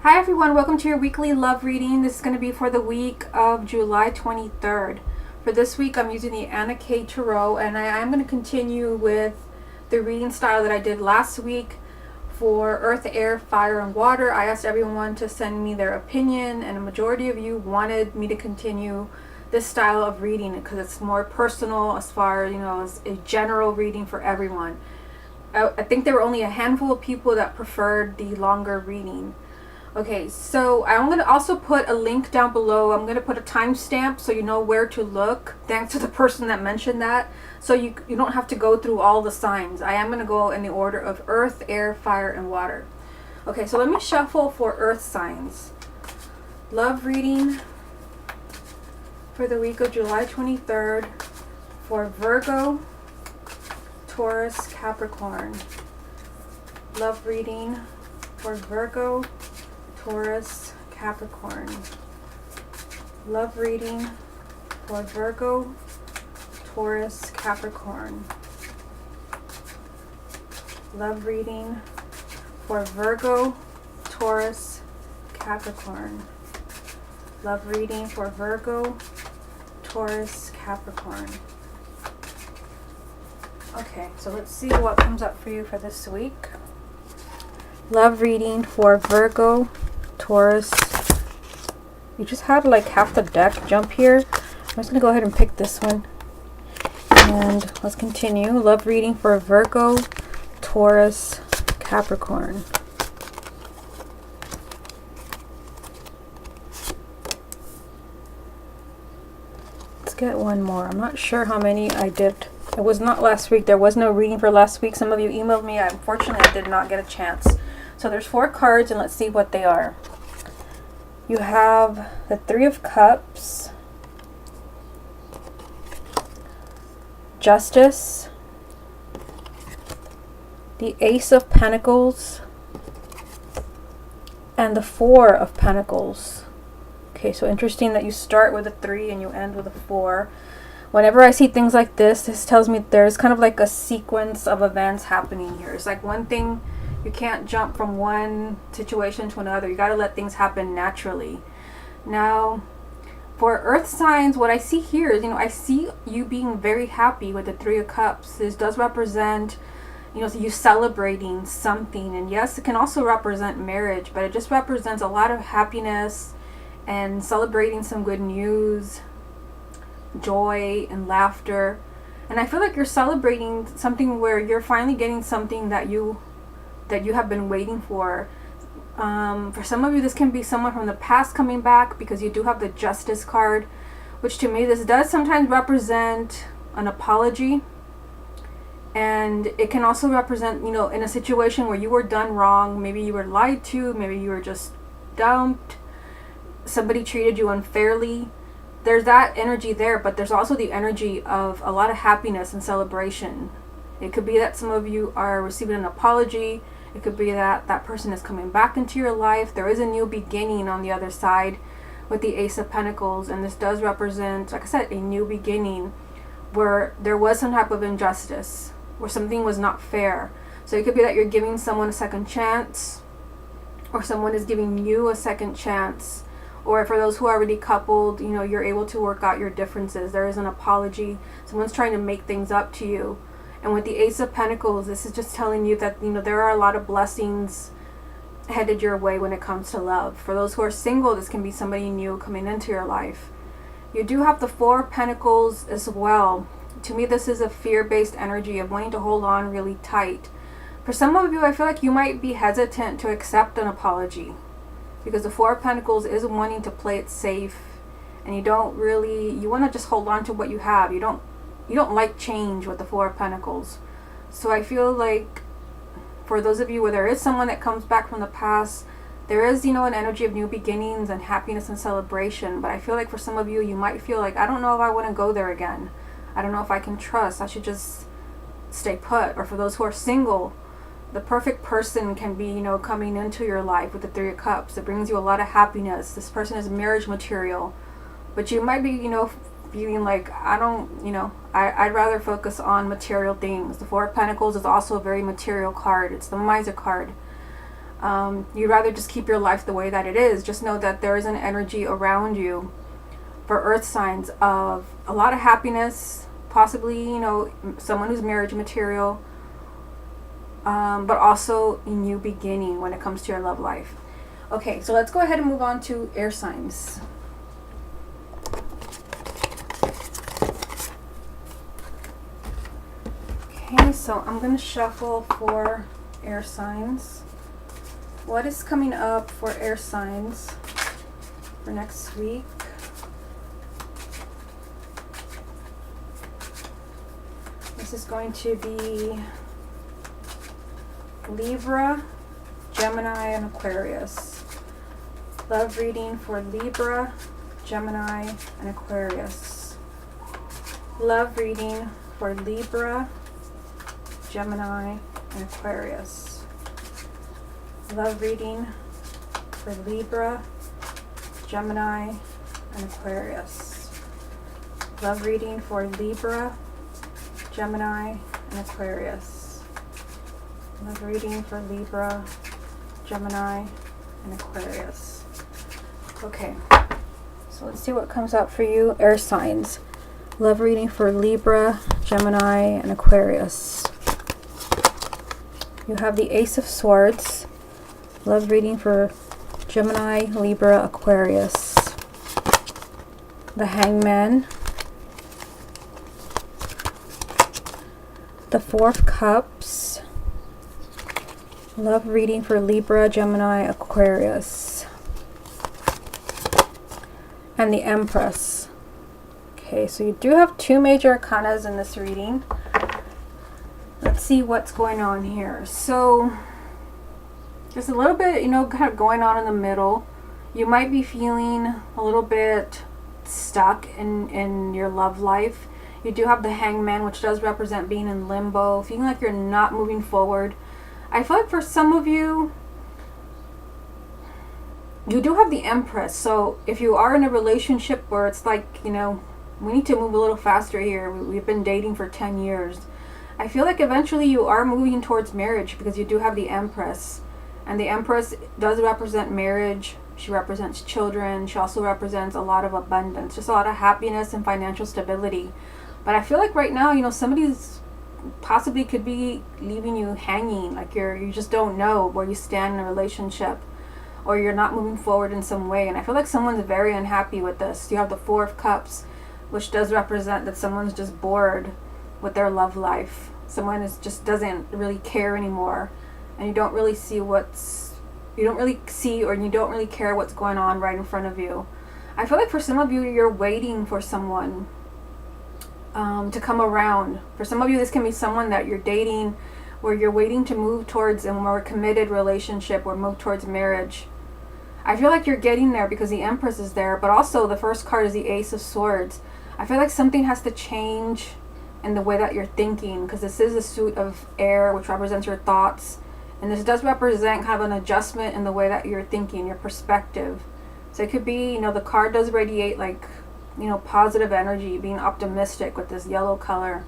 Hi everyone, welcome to your weekly love reading. This is going to be for the week of July 23rd. For this week, I'm using the Anna K Tarot, and I'm going to continue with the reading style that I did last week for Earth, Air, Fire, and Water. I asked everyone to send me their opinion, and a majority of you wanted me to continue this style of reading because it's more personal as far as a general reading for everyone. I think there were only a handful of people that preferred the longer reading. Okay, so I'm going to also put a link down below. I'm going to put a timestamp so you know where to look. Thanks to the person that mentioned that. So you don't have to go through all the signs. I am going to go in the order of Earth, Air, Fire, and Water. Okay, so let me shuffle for Earth signs. Love reading for the week of July 23rd for Virgo, Taurus, Capricorn. Love reading for Virgo, Taurus, Capricorn. Love reading for Virgo, Taurus, Capricorn. Love reading for Virgo, Taurus, Capricorn. Love reading for Virgo, Taurus, Capricorn. Okay, so let's see what comes up for you for this week. Love reading for Virgo, Taurus. You just had like half the deck jump here. I'm just going to go ahead and pick this one. And let's continue. Love reading for Virgo, Taurus, Capricorn. Let's get one more. I'm not sure how many I did. It was not last week. There was no reading for last week. Some of you emailed me. Unfortunately, I did not get a chance. So there's 4 cards, and let's see what they are. You have the 3 of Cups, Justice, the Ace of Pentacles, and the 4 of Pentacles. Okay, so interesting that you start with a 3 and you end with a 4. Whenever I see things like this tells me there's kind of like a sequence of events happening here. It's like one thing. You can't jump from one situation to another. You got to let things happen naturally. Now, for Earth signs, what I see here is, I see you being very happy with the 3 of Cups. This does represent, you celebrating something. And yes, it can also represent marriage, but it just represents a lot of happiness and celebrating some good news, joy, and laughter. And I feel like you're celebrating something where you're finally getting something that you have been waiting for. For some of you, this can be someone from the past coming back, because you do have the Justice card, which to me, this does sometimes represent an apology. And it can also represent, in a situation where you were done wrong. Maybe you were lied to, maybe you were just dumped, somebody treated you unfairly. There's that energy there, but there's also the energy of a lot of happiness and celebration. It could be that some of you are receiving an apology. It could be that that person is coming back into your life. There is a new beginning on the other side with the Ace of Pentacles. And this does represent, like I said, a new beginning where there was some type of injustice, where something was not fair. So it could be that you're giving someone a second chance, or someone is giving you a second chance. Or for those who are already coupled, you're able to work out your differences. There is an apology. Someone's trying to make things up to you. And with the Ace of Pentacles, this is just telling you that, there are a lot of blessings headed your way when it comes to love. For those who are single, this can be somebody new coming into your life. You do have the 4 of Pentacles as well. To me, this is a fear-based energy of wanting to hold on really tight. For some of you, I feel like you might be hesitant to accept an apology, because the 4 of Pentacles is wanting to play it safe. And you want to just hold on to what you have. You don't like change with the 4 of Pentacles. So I feel like for those of you where there is someone that comes back from the past, there is, an energy of new beginnings and happiness and celebration. But I feel like for some of you, you might feel like, I don't know if I want to go there again. I don't know if I can trust. I should just stay put. Or for those who are single, the perfect person can be, coming into your life with the 3 of Cups. It brings you a lot of happiness. This person is marriage material. But you might be, feeling like, I'd rather focus on material things. The 4 of Pentacles is also a very material card. It's the Miser card. You'd rather just keep your life the way that it is. Just know that there is an energy around you for earth signs of a lot of happiness, possibly, you know, someone who's marriage material, but also a new beginning when it comes to your love life. Okay, so let's go ahead and move on to air signs. Okay, so I'm going to shuffle for air signs. What is coming up for air signs for next week? This is going to be Libra, Gemini, and Aquarius. Love reading for Libra, Gemini, and Aquarius. Love reading for Libra, Gemini, and Aquarius. Love reading for Libra, Gemini, and Aquarius. Love reading for Libra, Gemini, and Aquarius. Love reading for Libra, Gemini, and Aquarius. Okay, so let's see what comes out for you, air signs. Love reading for Libra, Gemini, and Aquarius. You have the Ace of Swords. Love reading for Gemini, Libra, Aquarius. The Hangman. The Four of Cups. Love reading for Libra, Gemini, Aquarius. And the Empress. Okay, so you do have two major arcanas in this reading. Let's see what's going on here. So there's a little bit, you know, kind of going on in the middle. You might be feeling a little bit stuck in your love life. You do have the Hangman, which does represent being in limbo, feeling like you're not moving forward. I feel like for some of you, you do have the Empress. So if you are in a relationship where it's like, you know, we need to move a little faster here. We've been dating for 10 years. I feel like eventually you are moving towards marriage because you do have the Empress. And the Empress does represent marriage. She represents children. She also represents a lot of abundance, just a lot of happiness and financial stability. But I feel like right now, you know, somebody's possibly could be leaving you hanging, like you just don't know where you stand in a relationship, or you're not moving forward in some way. And I feel like someone's very unhappy with this. You have the Four of Cups, which does represent that someone's just bored with their love life. Someone just doesn't really care anymore, and you don't really see or you don't really care what's going on right in front of you. I feel like for some of you, you're waiting for someone to come around. For some of you, this can be someone that you're dating, where you're waiting to move towards a more committed relationship or move towards marriage. I feel like you're getting there because the Empress is there, but also the first card is the Ace of Swords. I feel like something has to change in the way that you're thinking, because this is a suit of air, which represents your thoughts, and this does represent kind of an adjustment in the way that you're thinking, your perspective. So it could be, you know, the card does radiate like, you know, positive energy, being optimistic with this yellow color.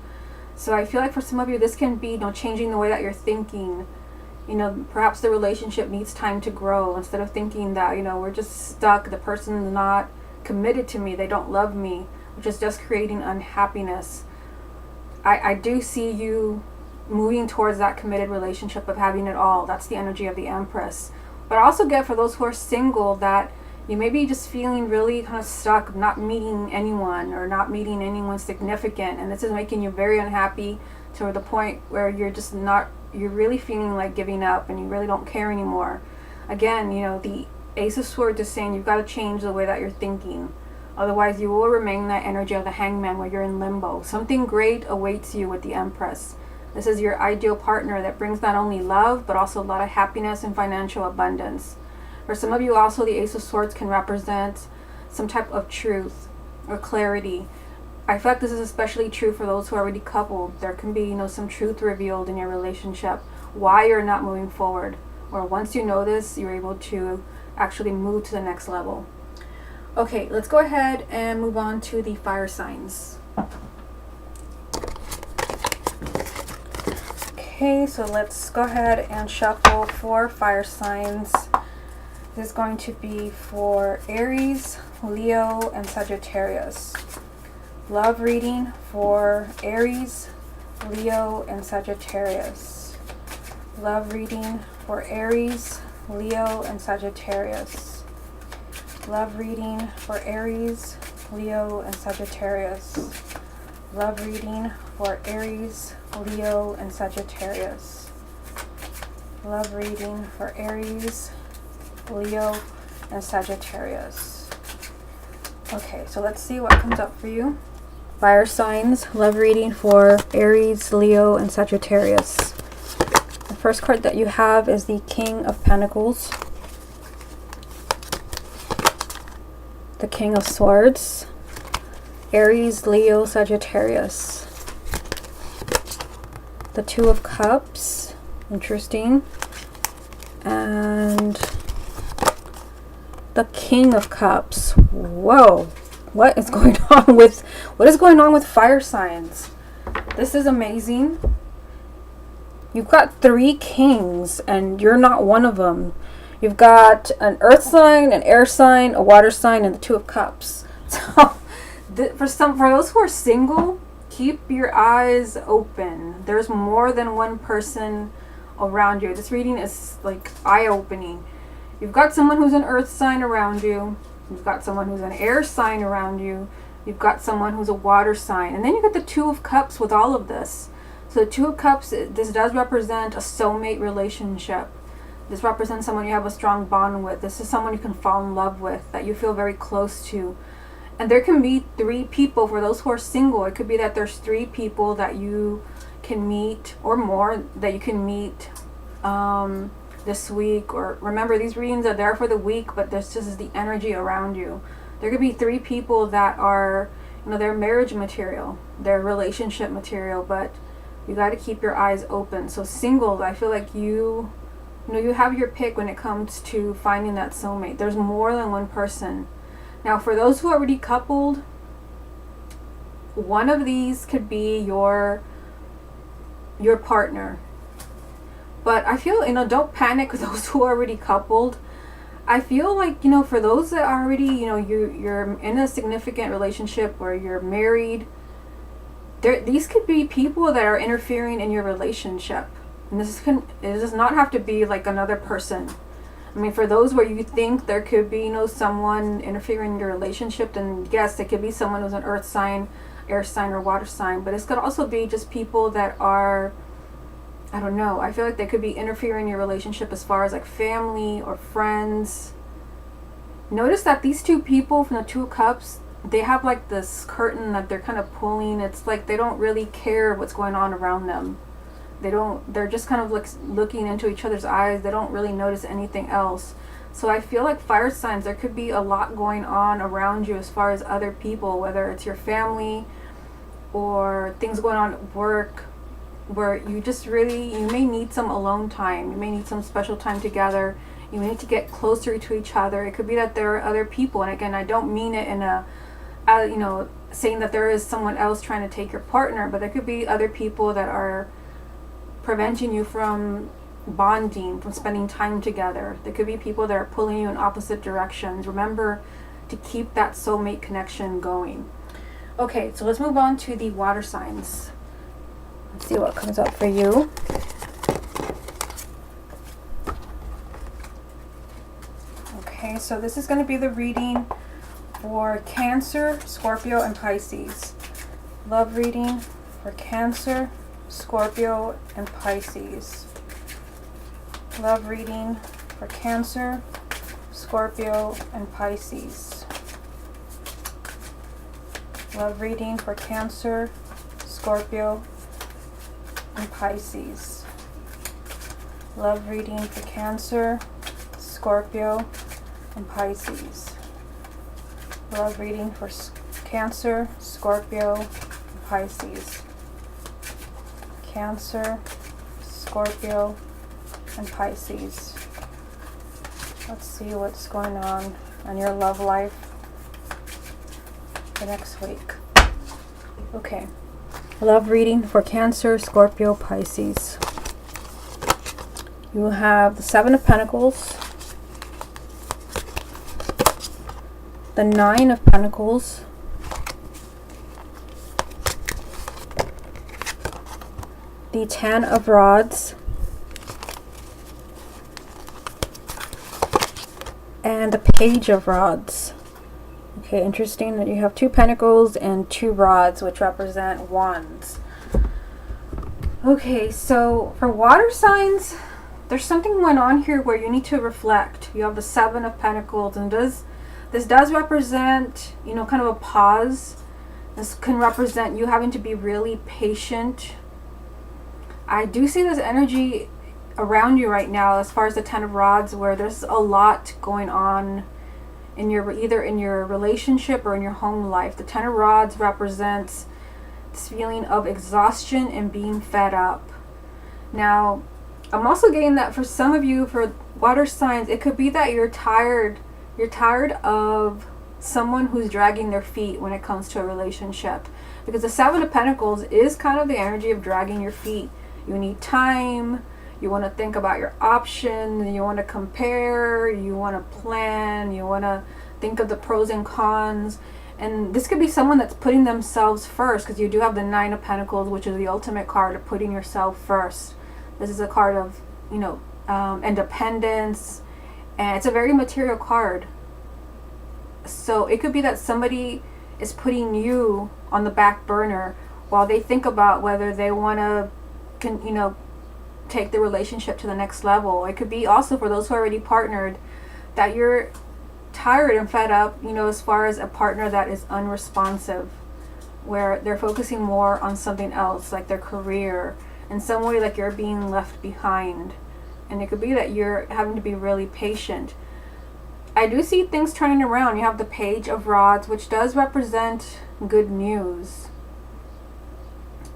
So I feel like for some of you, this can be, you know, changing the way that you're thinking. You know, perhaps the relationship needs time to grow, instead of thinking that, you know, we're just stuck, the person's not committed to me, they don't love me, which is just creating unhappiness. I do see you moving towards that committed relationship of having it all. That's the energy of the Empress. But I also get for those who are single that you may be just feeling really kind of stuck, not meeting anyone or not meeting anyone significant, and this is making you very unhappy to the point where you're really feeling like giving up and you really don't care anymore. Again, you know, the Ace of Swords is saying you've got to change the way that you're thinking. Otherwise, you will remain in that energy of the Hangman where you're in limbo. Something great awaits you with the Empress. This is your ideal partner that brings not only love, but also a lot of happiness and financial abundance. For some of you also, the Ace of Swords can represent some type of truth or clarity. I feel like this is especially true for those who are already coupled. There can be, you know, some truth revealed in your relationship, why you're not moving forward. Or once you know this, you're able to actually move to the next level. Okay, let's go ahead and move on to the fire signs. Okay, so let's go ahead and shuffle 4 fire signs. This is going to be for Aries, Leo, and Sagittarius. Love reading for Aries, Leo, and Sagittarius. Love reading for Aries, Leo, and Sagittarius. Love reading for Aries, Leo, and Sagittarius. Love reading for Aries, Leo, and Sagittarius. Love reading for Aries, Leo, and Sagittarius. Okay, so let's see what comes up for you. Fire signs, love reading for Aries, Leo, and Sagittarius. The first card that you have is the King of Pentacles, the King of Swords, Aries, Leo, Sagittarius. The Two of Cups, interesting. And the King of Cups. Whoa. What is going on with fire signs? This is amazing. You've got 3 kings and you're not one of them. You've got an earth sign, an air sign, a water sign, and the Two of Cups. So for those who are single, keep your eyes open. There's more than one person around you. This reading is like eye-opening. You've got someone who's an earth sign around you. You've got someone who's an air sign around you. You've got someone who's a water sign. And then you got the Two of Cups with all of this. So the Two of Cups, this does represent a soulmate relationship. This represents someone you have a strong bond with. This is someone you can fall in love with, that you feel very close to. And there can be 3 people for those who are single. It could be that there's 3 people that you can meet, or more that you can meet this week. Or remember, these readings are there for the week, but this just is the energy around you. There could be 3 people that are, they're marriage material, they're relationship material, but you got to keep your eyes open. So singles, I feel like you have your pick when it comes to finding that soulmate. There's more than one person. Now, for those who are already coupled, one of these could be your partner. But I feel, don't panic with those who are already coupled. I feel like, for those that are already, you're in a significant relationship or you're married, these could be people that are interfering in your relationship. And it does not have to be like another person. I mean, for those where you think there could be, someone interfering in your relationship, then yes, it could be someone who's an earth sign, air sign, or water sign. But it's could also be just people that are, I don't know, I feel like they could be interfering in your relationship as far as like family or friends. Notice that these 2 people from the Two of Cups, they have like this curtain that they're kind of pulling. It's like they don't really care what's going on around them. They're just kind of like looking into each other's eyes. They don't really notice anything else. So I feel like fire signs, there could be a lot going on around you as far as other people, whether it's your family or things going on at work, where you may need some alone time. You may need some special time together. You may need to get closer to each other. It could be that there are other people. And again, I don't mean it in a, saying that there is someone else trying to take your partner, but there could be other people that are preventing you from bonding, from spending time together. There could be people that are pulling you in opposite directions. Remember to keep that soulmate connection going. Okay, so let's move on to the water signs. Let's see what comes up for you. Okay, so this is going to be the reading for Cancer, Scorpio, and Pisces. Love reading for Cancer, Scorpio, and Pisces. Love reading for Cancer, Scorpio, and Pisces. Love reading for Cancer, Scorpio, and Pisces. Love reading for Cancer, Scorpio, and Pisces. Love reading for Cancer, Scorpio, and Pisces. Cancer, Scorpio, and Pisces. Let's see what's going on in your love life for next week. Okay. Love reading for Cancer, Scorpio, Pisces. You have the Seven of Pentacles, the Nine of Pentacles, the Ten of Rods, and the Page of Rods. Okay, interesting that you have 2 pentacles and 2 rods, which represent wands. Okay, so for water signs, there's something going on here where you need to reflect. You have the Seven of Pentacles, and this does represent, you know, kind of a pause. This can represent you having to be really patient. I do see this energy around you right now as far as the Ten of Rods, where there's a lot going on in your, either in your relationship or in your home life. The Ten of Rods represents this feeling of exhaustion and being fed up. Now, I'm also getting that for some of you, for water signs, it could be that you're tired of someone who's dragging their feet when it comes to a relationship, because the Seven of Pentacles is kind of the energy of dragging your feet. You need time. You want to think about your options, you want to compare, you want to plan, you want to think of the pros and cons. And this could be someone that's putting themselves first, because you do have the Nine of Pentacles, which is the ultimate card of putting yourself first. This is a card of, you know, independence, and it's a very material card. So it could be that somebody is putting you on the back burner while they think about whether they want to, you know, take the relationship to the next level. It could be also for those who are already partnered, that you're tired and fed up, you know, as far as a partner that is unresponsive, where they're focusing more on something else, like their career, in some way, like you're being left behind. And it could be that you're having to be really patient. I do see things turning around. You have the Page of Rods, which does represent good news.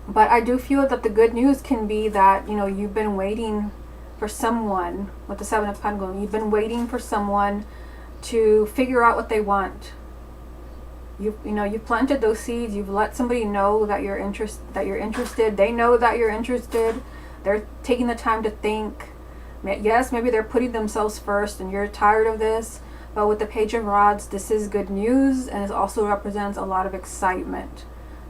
But I do feel that the good news can be that, you know, you've been waiting for someone with the Seven of Pentacles. You've been waiting for someone to figure out what they want. You know, you've planted those seeds. You've let somebody know that you're interested. They know that you're interested. They're taking the time to think. Yes, maybe they're putting themselves first, and you're tired of this. But with the Page of Rods, this is good news, and it also represents a lot of excitement.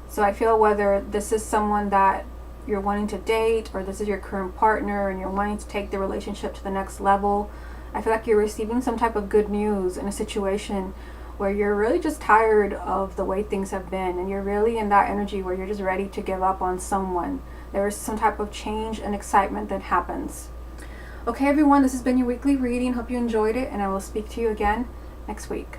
So I feel whether this is someone that you're wanting to date, or this is your current partner and you're wanting to take the relationship to the next level, I feel like you're receiving some type of good news in a situation where you're really just tired of the way things have been, and you're really in that energy where you're just ready to give up on someone. There is some type of change and excitement that happens. Okay, everyone, this has been your weekly reading. Hope you enjoyed it, and I will speak to you again next week.